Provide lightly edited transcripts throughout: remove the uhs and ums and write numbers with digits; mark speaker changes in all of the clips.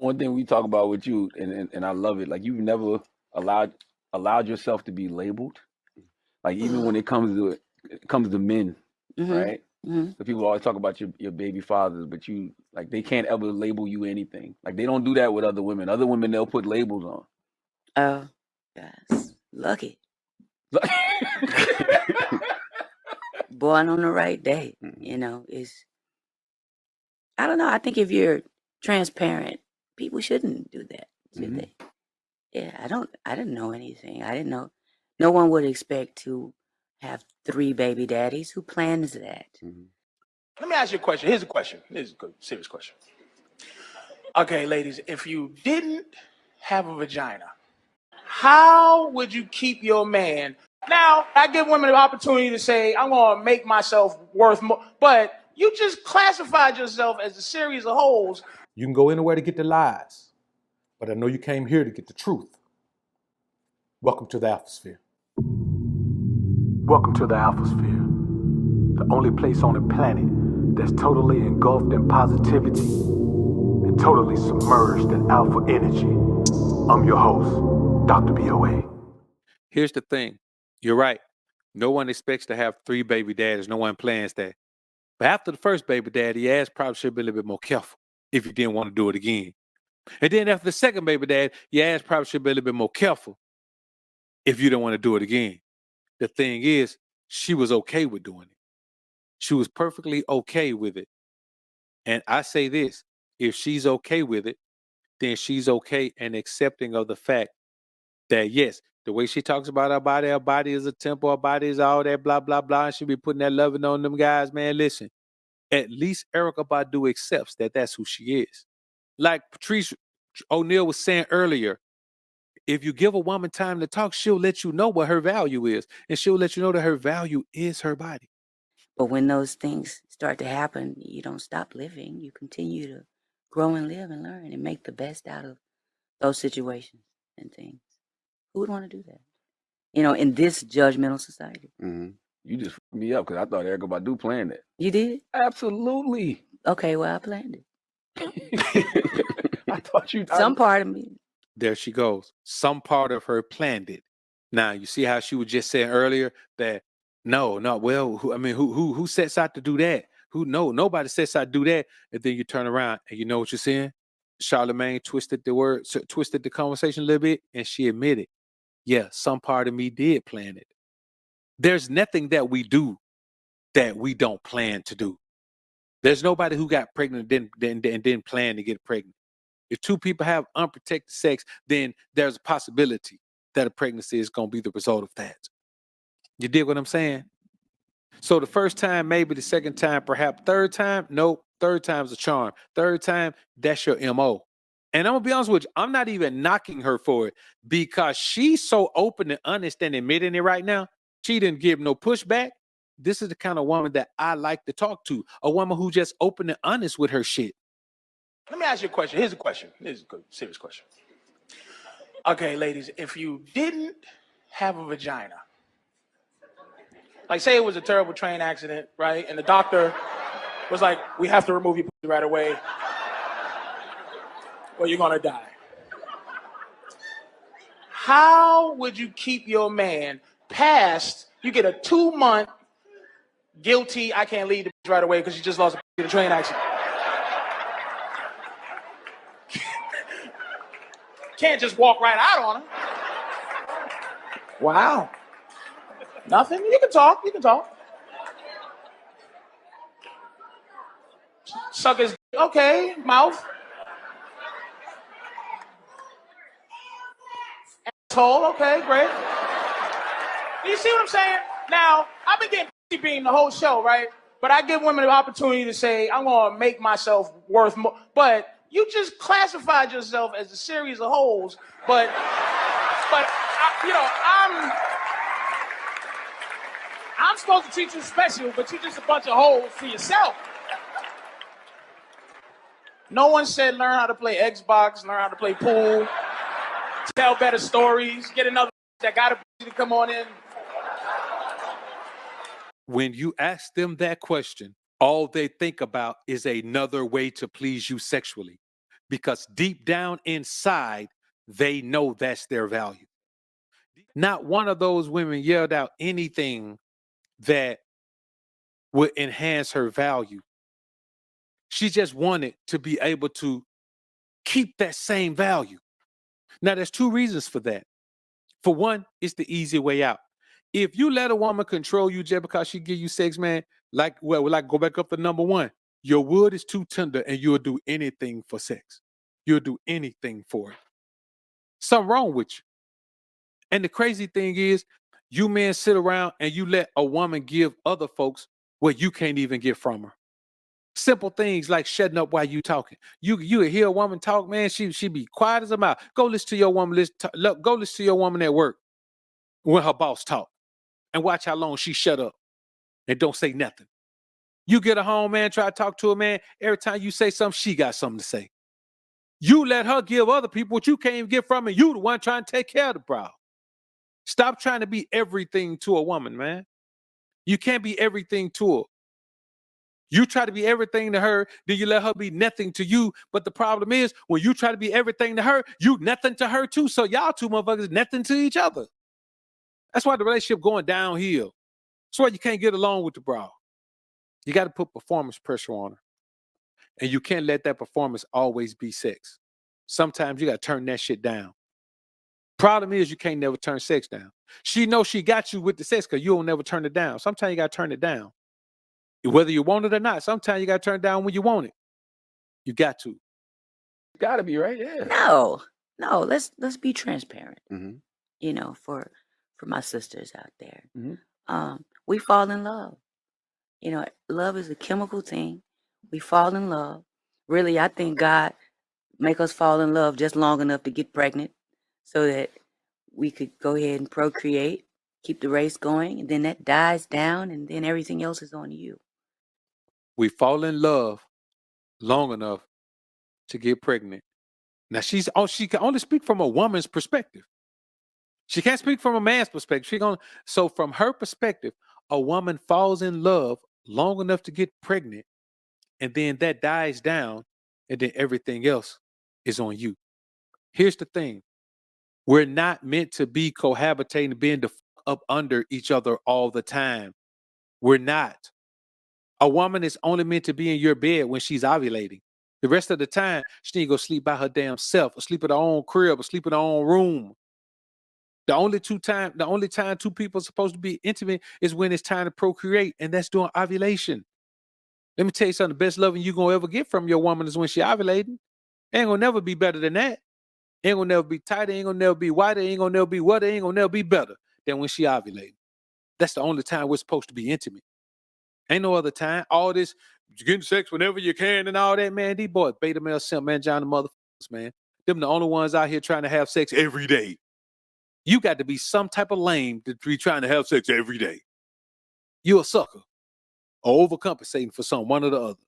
Speaker 1: One thing we talk about with you, and I love it. Like you've never allowed yourself to be labeled. Like even when it comes to men, right? So people always talk about your baby fathers, but you like they can't ever label you anything. Like they don't do that with other women. Other women they'll put labels on.
Speaker 2: Oh, yes, lucky. Born on the right day, you know, I don't know. I think if you're transparent, people shouldn't do that, should they? Yeah, I didn't know anything. I didn't know. No one would expect to have 3 baby daddies. Who plans that?
Speaker 3: Let me ask you a question. Here's a question. Here's a good, serious question. Okay, ladies, if you didn't have a vagina, how would you keep your man? Now, I give women the opportunity to say, I'm going to make myself worth more, but you just classified yourself as a series of holes.
Speaker 4: You can go anywhere to get the lies, but I know you came here to get the truth. Welcome to the Alphasphere.
Speaker 5: Welcome to the Alphasphere, the only place on the planet that's totally engulfed in positivity and totally submerged in alpha energy. I'm your host, Dr. BOA.
Speaker 6: Here's the thing. You're right. No one expects to have 3 baby daddies. No one plans that. But after the first baby daddy, your ass probably should be a little bit more careful if you didn't want to do it again. And then after the second baby daddy, your ass probably should be a little bit more careful if you don't want to do it again. The thing is, she was okay with doing it. She was perfectly okay with it. And I say this, if she's okay with it, then she's okay and accepting of the fact that, yes, the way she talks about her body is a temple, her body is all that, blah, blah, blah. And she be putting that loving on them guys, man. Listen, at least Erykah Badu accepts that that's who she is. Like Patrice Oneal was saying earlier, if you give a woman time to talk, she'll let you know what her value is. And she'll let you know that her value is her body.
Speaker 2: But when those things start to happen, you don't stop living. You continue to grow and live and learn and make the best out of those situations and things. Who would want to do that? You know, in this judgmental society.
Speaker 1: You just fucked me up because I thought Erykah Badu planned it.
Speaker 2: You did?
Speaker 1: Absolutely.
Speaker 2: Okay, well, I planned
Speaker 1: it. I thought you.
Speaker 2: Some part of me.
Speaker 6: There she goes. Some part of her planned it. Now, you see how she was just saying earlier that who sets out to do that? Nobody sets out to do that. And then you turn around and you know what you're saying? Charlamagne twisted the conversation a little bit, and she admitted, yeah, some part of me did plan it. There's nothing that we do that we don't plan to do. There's nobody who got pregnant and didn't plan to get pregnant. If 2 people have unprotected sex, then there's a possibility that a pregnancy is going to be the result of that. You dig what I'm saying? So the first time, maybe the second time, perhaps third time, nope. Third time's a charm. Third time, that's your MO. And I'm going to be honest with you, I'm not even knocking her for it because she's so open and honest and admitting it right now. She didn't give no pushback. This is the kind of woman that I like to talk to. A woman who just open and honest with her shit.
Speaker 3: Let me ask you a question. Here's a question. Here's a good, serious question. Okay, ladies, if you didn't have a vagina, like say it was a terrible train accident, right? And the doctor was like, we have to remove your pussy right away or you're going to die. How would you keep your man past, you get a 2-month guilty, I can't leave the pussy right away because you just lost a train accident. Can't just walk right out on him. Wow. Nothing? You can talk. Suck his, okay, mouth. Asshole, okay, great. You see what I'm saying? Now, I've been getting pussy beam the whole show, right? But I give women the opportunity to say, I'm going to make myself worth more. But you just classified yourself as a series of holes, but I'm supposed to treat you special, but you're just a bunch of holes for yourself. No one said learn how to play Xbox, learn how to play pool, tell better stories, get another that got to come on in.
Speaker 6: When you ask them that question, all they think about is another way to please you sexually. because deep down inside, they know that's their value. Not one of those women yelled out anything that would enhance her value. She just wanted to be able to keep that same value. Now, there's two reasons for that. For one, it's the easy way out. If you let a woman control you just because she give you sex, man, like go back up to number one. Your wood is too tender and you'll do anything for sex. You'll do anything for it. Something wrong with you. And the crazy thing is, you men sit around and you let a woman give other folks what you can't even get from her. Simple things like shutting up while you talking. You hear a woman talk, man, she be quiet as a mouse. Go listen to your woman. Go listen to your woman at work when her boss talk, and watch how long she shut up and don't say nothing. You get her home, man, try to talk to her, man. Every time you say something, she got something to say. You let her give other people what you can't even get from her. You the one trying to take care of the problem. Stop trying to be everything to a woman, man. You can't be everything to her. You try to be everything to her, then you let her be nothing to you. But the problem is, when you try to be everything to her, you nothing to her too. So y'all two motherfuckers nothing to each other. That's why the relationship going downhill. That's why you can't get along with the bra. You got to put performance pressure on her. And you can't let that performance always be sex. Sometimes you got to turn that shit down. Problem is, you can't never turn sex down. She knows she got you with the sex because you don't never turn it down. Sometimes you got to turn it down. Whether you want it or not, sometimes you got to turn it down when you want it. You got to.
Speaker 1: Got to be, right? Yeah.
Speaker 2: No. Let's be transparent.
Speaker 1: Mm-hmm.
Speaker 2: You know, for my sisters out there,
Speaker 1: Mm-hmm.
Speaker 2: we fall in love. You know, love is a chemical thing. We fall in love. Really, I think God make us fall in love just long enough to get pregnant, so that we could go ahead and procreate, keep the race going, and then that dies down, and then everything else is on you.
Speaker 6: We fall in love long enough to get pregnant. Now she can only speak from a woman's perspective. She can't speak from a man's perspective. So from her perspective, a woman falls in love long enough to get pregnant, and then that dies down, and then everything else is on you. Here's the thing. We're not meant to be cohabitating, being up under each other all the time. We're not. A woman is only meant to be in your bed when she's ovulating. The rest of the time, she need to go sleep by her damn self, or sleep in her own crib, or sleep in her own room. The only time two people are supposed to be intimate is when it's time to procreate, and that's during ovulation. Let me tell you something. The best loving you're gonna ever get from your woman is when she ovulating. Ain't gonna never be better than that. Ain't gonna never be tighter, ain't gonna never be whiter, ain't gonna never be wetter, ain't gonna never be better than when she ovulating. That's the only time we're supposed to be intimate. Ain't no other time. All this getting sex whenever you can and all that, man. These boys, beta male, simp, man, John the motherfuckers, man. Them the only ones out here trying to have sex every day. You got to be some type of lame to be trying to have sex every day. You a sucker or overcompensating for one or the other.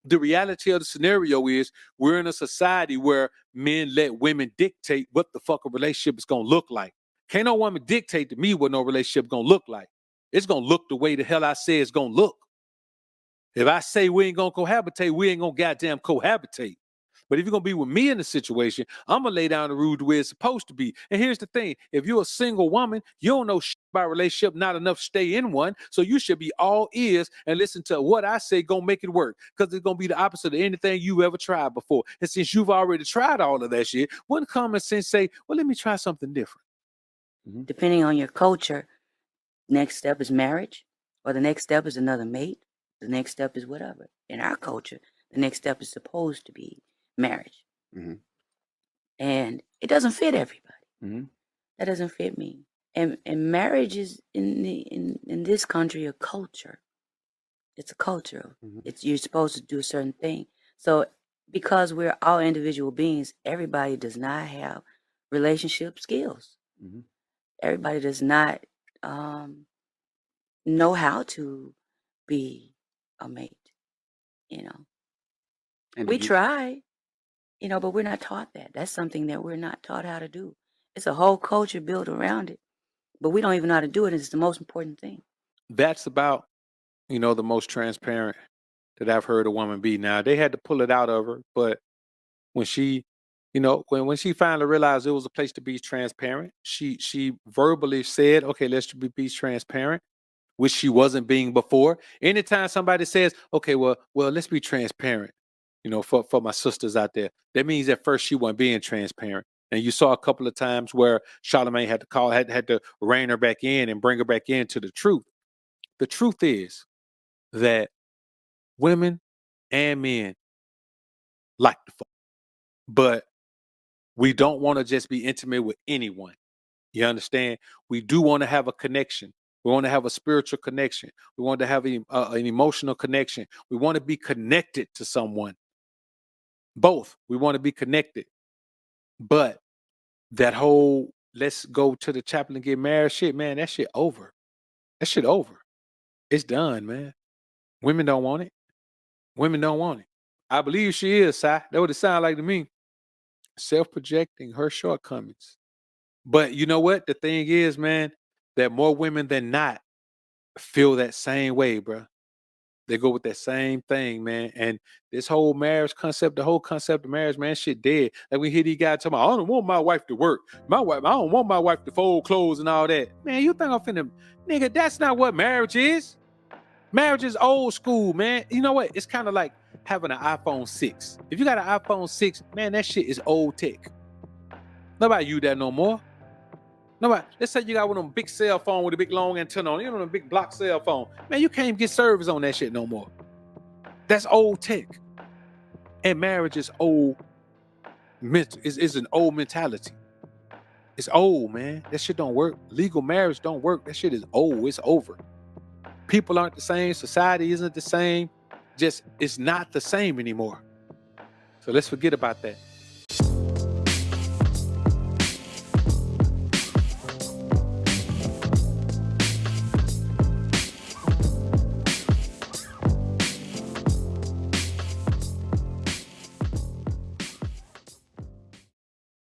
Speaker 6: The reality of the scenario is we're in a society where men let women dictate what the fuck a relationship is going to look like. Can't no woman dictate to me what no relationship going to look like. It's going to look the way the hell I say it's going to look. If I say we ain't going to cohabitate, we ain't going to goddamn cohabitate. But if you're going to be with me in the situation, I'm going to lay down the rules the way it's supposed to be. And here's the thing. If you're a single woman, you don't know shit about relationship, not enough to stay in one. So you should be all ears and listen to what I say, going to make it work. Because it's going to be the opposite of anything you ever tried before. And since you've already tried all of that shit, wouldn't common sense say, well, let me try something different.
Speaker 2: Mm-hmm. Depending on your culture, next step is marriage, or the next step is another mate. The next step is whatever. In our culture, the next step is supposed to be marriage. Mm-hmm. And it doesn't fit everybody. Mm-hmm. That doesn't fit me. And marriage is in this country a culture. It's a culture. Mm-hmm. You're supposed to do a certain thing. So because we're all individual beings, everybody does not have relationship skills. Mm-hmm. Everybody does not know how to be a mate. You know, and we try, but we're not taught that. That's something that we're not taught how to do. It's a whole culture built around it, but we don't even know how to do it. It's the most important thing.
Speaker 6: That's about, the most transparent that I've heard a woman be. Now, they had to pull it out of her, but when she, you know, when she finally realized it was a place to be transparent, she verbally said, okay, let's be transparent, which she wasn't being before. Anytime somebody says, okay, well, let's be transparent, you know, for my sisters out there, that means at first she wasn't being transparent. And you saw a couple of times where Charlamagne had to had to rein her back in and bring her back into the truth. The truth is that women and men like the fuck, but we don't want to just be intimate with anyone. You understand? We do want to have a connection. We want to have a spiritual connection. We want to have an emotional connection. We want to be connected to someone. Both. We want to be connected. But that whole let's go to the chapel and get married shit, man, that shit over. That shit over. It's done, man. Women don't want it. Women don't want it. I believe she is, Si. That what it sound like to me. Self-projecting her shortcomings. But you know what? The thing is, man, that more women than not feel that same way, bro. They go with that same thing, man. And this whole marriage concept, the whole concept of marriage, man, shit dead. Like we hear these guys talking about, I don't want my wife to work. I don't want my wife to fold clothes and all that. Man, you think I'm finna, nigga, that's not what marriage is. Marriage is old school, man. You know what? It's kind of like having an iPhone 6. If you got an iPhone 6, man, that shit is old tech. Nobody use that no more. Nobody. Let's say you got one of them big cell phone with a big long antenna on it, you know, a big block cell phone. Man, you can't even get service on that shit no more. That's old tech. And marriage is old. Is an old mentality. It's old, man. That shit don't work. Legal marriage don't work. That shit is old. It's over. People aren't the same. Society isn't the same. Just it's not the same anymore. So let's forget about that.